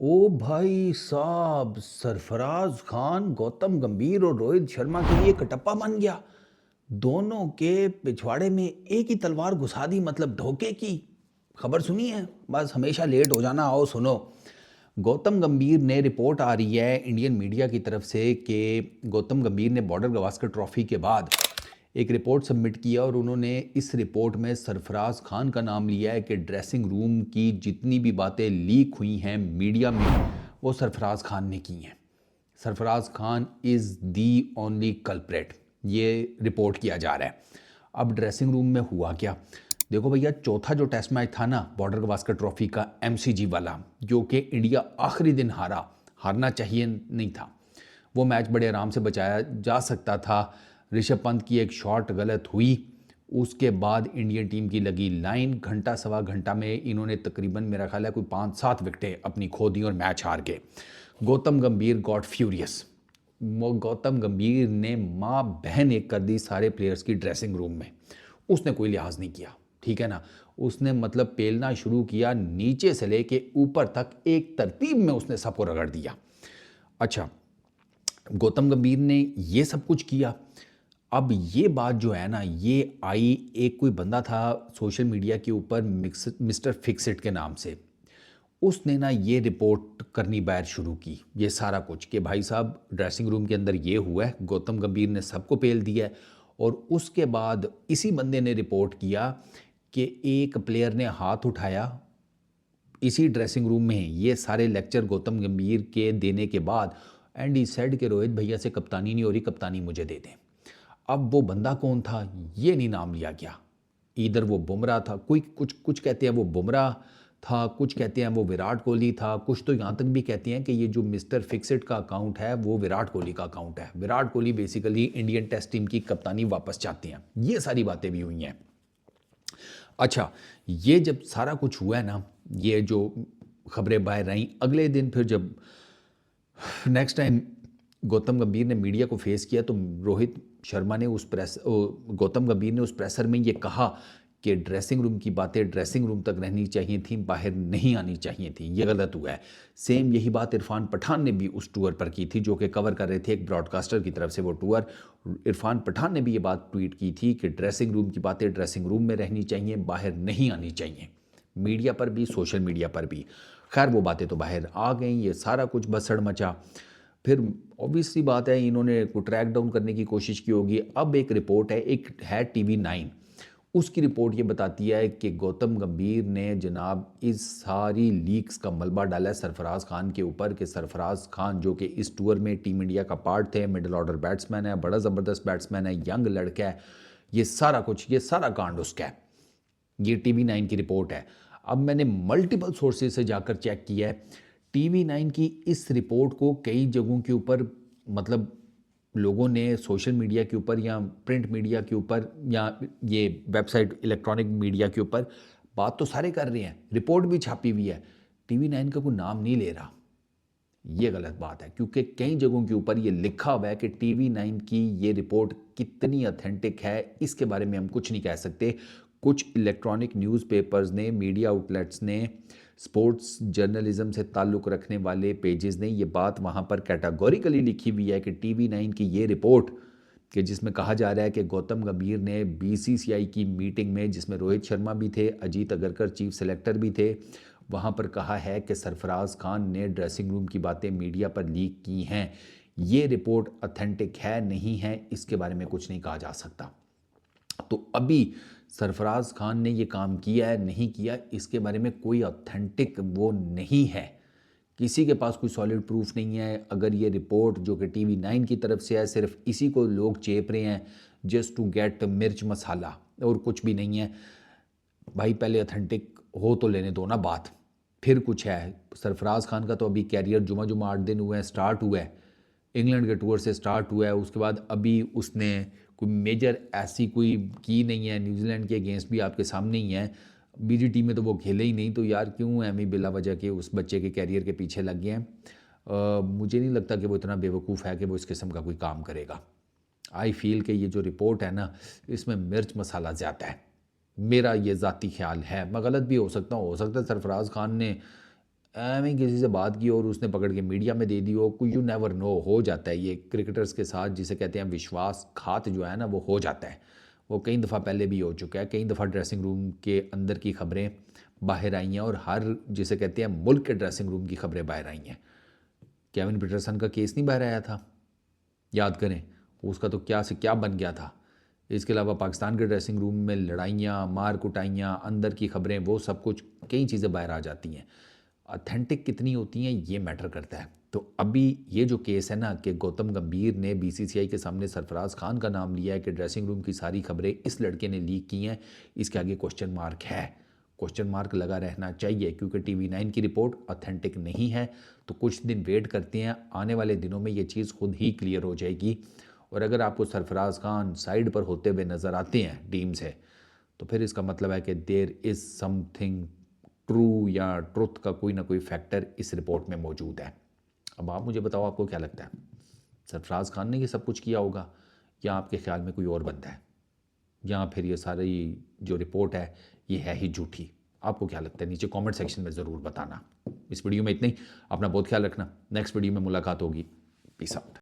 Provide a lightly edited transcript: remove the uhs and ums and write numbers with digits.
ओ भाई साहब, सरफराज खान गौतम गंभीर और रोहित शर्मा के लिए कटप्पा बन गया। दोनों के पिछवाड़े में एक ही तलवार घुसा दी, मतलब धोखे की। खबर सुनी है? बस हमेशा लेट हो जाना। आओ सुनो। गौतम गंभीर ने रिपोर्ट आ रही है इंडियन मीडिया की तरफ से कि गौतम गंभीर ने बॉर्डर गवास्कर ट्रॉफी के बाद एक रिपोर्ट सबमिट किया और उन्होंने इस रिपोर्ट में सरफराज खान का नाम लिया है कि ड्रेसिंग रूम की जितनी भी बातें लीक हुई हैं मीडिया में, वो सरफराज खान ने की हैं। Sarfaraz Khan is the only culprit, ये रिपोर्ट किया जा रहा है। अब ड्रेसिंग रूम में हुआ क्या? देखो भैया, चौथा जो टेस्ट मैच था ना बॉर्डर गवास्कर ट्रॉफी का, एमसीजी वाला, जो कि इंडिया आखिरी दिन हारना चाहिए नहीं था। वो मैच बड़े आराम से बचाया जा सकता था। ऋषभ पंत की एक शॉट गलत हुई, उसके बाद इंडियन टीम की लगी लाइन। घंटा सवा घंटा में इन्होंने तकरीबन, मेरा ख्याल है, कोई 5-7 विकेटें अपनी खो दी और मैच हार गए। गौतम गंभीर गॉट फ्यूरियस। गौतम गंभीर ने माँ बहन एक कर दी सारे प्लेयर्स की ड्रेसिंग रूम में। उसने कोई लिहाज नहीं किया, ठीक है ना। उसने मतलब पेलना शुरू किया, नीचे से लेके ऊपर तक एक तरतीब में उसने सबको रगड़ दिया। अच्छा, गौतम गंभीर ने ये सब कुछ किया। अब ये बात जो है ना, ये आई, एक कोई बंदा था सोशल मीडिया के ऊपर मिस्टर फिक्सिट के नाम से। उसने ना ये रिपोर्ट करनी बैर शुरू की, ये सारा कुछ, कि भाई साहब ड्रेसिंग रूम के अंदर ये हुआ है, गौतम गंभीर ने सबको पेल दिया है। और उसके बाद इसी बंदे ने रिपोर्ट किया कि एक प्लेयर ने हाथ उठाया इसी ड्रेसिंग रूम में। ये सारे लेक्चर गौतम गंभीर के देने के बाद एंड ही सेड कि रोहित भैया से कप्तानी नहीं हो रही, कप्तानी मुझे दे दें। अब वो बंदा कौन था ये नहीं नाम लिया गया। इधर वो बुमराह था, कोई कुछ कुछ कहते हैं वो बुमराह था, कुछ कहते हैं वो विराट कोहली था, कुछ तो यहाँ तक भी कहते हैं कि ये जो मिस्टर फिक्सिट का अकाउंट है वो विराट कोहली का अकाउंट है। Virat Kohli basically Indian test team की कप्तानी वापस चाहते हैं। ये सारी बातें भी हुई हैं। अच्छा, ये जब सारा कुछ हुआ है ना, ये जो खबरें बाहर रहीं, अगले दिन फिर जब नेक्स्ट टाइम गौतम गंभीर ने मीडिया को फेस किया तो रोहित शर्मा ने गौतम गंभीर ने उस प्रेसर में ये कहा कि ड्रेसिंग रूम की बातें ड्रेसिंग रूम तक रहनी चाहिए थी, बाहर नहीं आनी चाहिए थी। ये गलत हुआ है। सेम यही बात इरफान पठान ने भी उस टूर पर की थी, जो कि कवर कर रहे थे एक ब्रॉडकास्टर की तरफ से वो टूर। इरफान पठान ने भी ये बात ट्वीट की थी कि ड्रेसिंग रूम की बातें ड्रेसिंग रूम में रहनी चाहिए, बाहर नहीं आनी चाहिए। मीडिया पर भी, सोशल मीडिया पर भी। खैर, वो बातें तो बाहर आ गई, ये सारा कुछ बसड़ मचा। फिर ऑब्वियसली बात है, इन्होंने को ट्रैक डाउन करने की कोशिश की होगी। अब एक रिपोर्ट है, एक है TV9, उसकी रिपोर्ट ये बताती है कि गौतम गंभीर ने जनाब इस सारी लीक्स का मलबा डाला है सरफराज खान के ऊपर, कि सरफराज खान जो कि इस टूर में टीम इंडिया का पार्ट थे, मिडिल ऑर्डर बैट्समैन है, बड़ा ज़बरदस्त बैट्समैन है, यंग लड़का है, ये सारा कुछ, ये सारा कांड उसका है। ये TV9 की रिपोर्ट है। अब मैंने मल्टीपल सोर्सेज से जाकर चेक किया है, TV9 की इस रिपोर्ट को कई जगहों के ऊपर, मतलब लोगों ने सोशल मीडिया के ऊपर या प्रिंट मीडिया के ऊपर या ये वेबसाइट इलेक्ट्रॉनिक मीडिया के ऊपर बात तो सारे कर रहे हैं, रिपोर्ट भी छापी हुई है, TV9 का कोई नाम नहीं ले रहा। ये गलत बात है, क्योंकि कई जगहों के ऊपर ये लिखा हुआ है कि TV9 की ये रिपोर्ट कितनी ऑथेंटिक है इसके बारे में हम कुछ नहीं कह सकते। कुछ इलेक्ट्रॉनिक न्यूज़पेपर्स ने, मीडिया आउटलेट्स ने, स्पोर्ट्स जर्नलिज्म से ताल्लुक़ रखने वाले पेजेस ने ये बात वहाँ पर कैटेगोरिकली लिखी हुई है कि TV9 की ये रिपोर्ट, कि जिसमें कहा जा रहा है कि गौतम गंभीर ने BCCI की मीटिंग में, जिसमें रोहित शर्मा भी थे, अजीत अगरकर चीफ सेलेक्टर भी थे, वहाँ पर कहा है कि सरफराज खान ने ड्रेसिंग रूम की बातें मीडिया पर लीक की हैं। ये रिपोर्ट ऑथेंटिक है नहीं है, इसके बारे में कुछ नहीं कहा जा सकता। तो अभी सरफराज खान ने ये काम किया है नहीं किया, इसके बारे में कोई ऑथेंटिक वो नहीं है, किसी के पास कोई सॉलिड प्रूफ नहीं है। अगर ये रिपोर्ट जो कि TV9 की तरफ से है, सिर्फ इसी को लोग चेप रहे हैं जस्ट टू गेट मिर्च मसाला, और कुछ भी नहीं है। भाई पहले ऑथेंटिक हो तो लेने दो ना बात, फिर कुछ है। सरफराज खान का तो अभी कैरियर जुमा जुमा 8 दिन हुए हैं, स्टार्ट हुआ है, इंग्लैंड के टूर से स्टार्ट हुआ है। उसके बाद अभी उसने कोई मेजर ऐसी कोई की नहीं है, न्यूजीलैंड के अगेंस्ट भी आपके सामने ही है। BGT में तो वो खेले ही नहीं, तो यार क्यों एमी बिला वजह के उस बच्चे के कैरियर के पीछे लग गए हैं। मुझे नहीं लगता कि वो इतना बेवकूफ़ है कि वो इस किस्म का कोई काम करेगा। आई फील कि ये जो रिपोर्ट है ना, इसमें मिर्च मसाला ज़्यादा है, मेरा ये ज़ाती ख्याल है। मैं गलत भी हो सकता हूँ, हो सकता है सरफराज खान ने मैं किसी से बात की और उसने पकड़ के मीडिया में दे दी हो, कोई यू नेवर नो, हो जाता है ये क्रिकेटर्स के साथ, जिसे कहते हैं विश्वासघात जो है ना, वो हो जाता है। वो कई दफ़ा पहले भी हो चुका है, कई दफ़ा ड्रेसिंग रूम के अंदर की खबरें बाहर आई हैं और हर जिसे कहते हैं मुल्क के ड्रेसिंग रूम की खबरें बाहर आई हैं। केविन पीटरसन का केस नहीं बाहर आया था, याद करें, उसका तो क्या से क्या बन गया था। इसके अलावा पाकिस्तान के ड्रेसिंग रूम में लड़ाइयाँ, मार कुटाइयाँ, अंदर की खबरें, वो सब कुछ, कई चीज़ें बाहर आ जाती हैं। ऑथेंटिक कितनी होती हैं ये मैटर करता है। तो अभी ये जो केस है ना कि गौतम गंभीर ने बीसीसीआई के सामने सरफराज खान का नाम लिया है कि ड्रेसिंग रूम की सारी खबरें इस लड़के ने लीक की हैं, इसके आगे क्वेश्चन मार्क है, क्वेश्चन मार्क लगा रहना चाहिए, क्योंकि TV9 की रिपोर्ट ऑथेंटिक नहीं है। तो कुछ दिन वेट करते हैं, आने वाले दिनों में ये चीज़ खुद ही क्लियर हो जाएगी। और अगर आपको सरफराज खान साइड पर होते हुए नज़र आते हैं टीम से, तो फिर इसका मतलब है कि देर इज़ समथिंग ट्रू, या ट्रुथ का कोई ना कोई फैक्टर इस रिपोर्ट में मौजूद है। अब आप मुझे बताओ, आपको क्या लगता है, सरफराज खान ने ये सब कुछ किया होगा, या आपके ख्याल में कोई और बंदा है, या फिर ये सारी जो रिपोर्ट है ये है ही झूठी? आपको क्या लगता है, नीचे कमेंट सेक्शन में ज़रूर बताना। इस वीडियो में इतना ही, अपना बहुत ख्याल रखना, नेक्स्ट वीडियो में मुलाकात होगी। Peace out.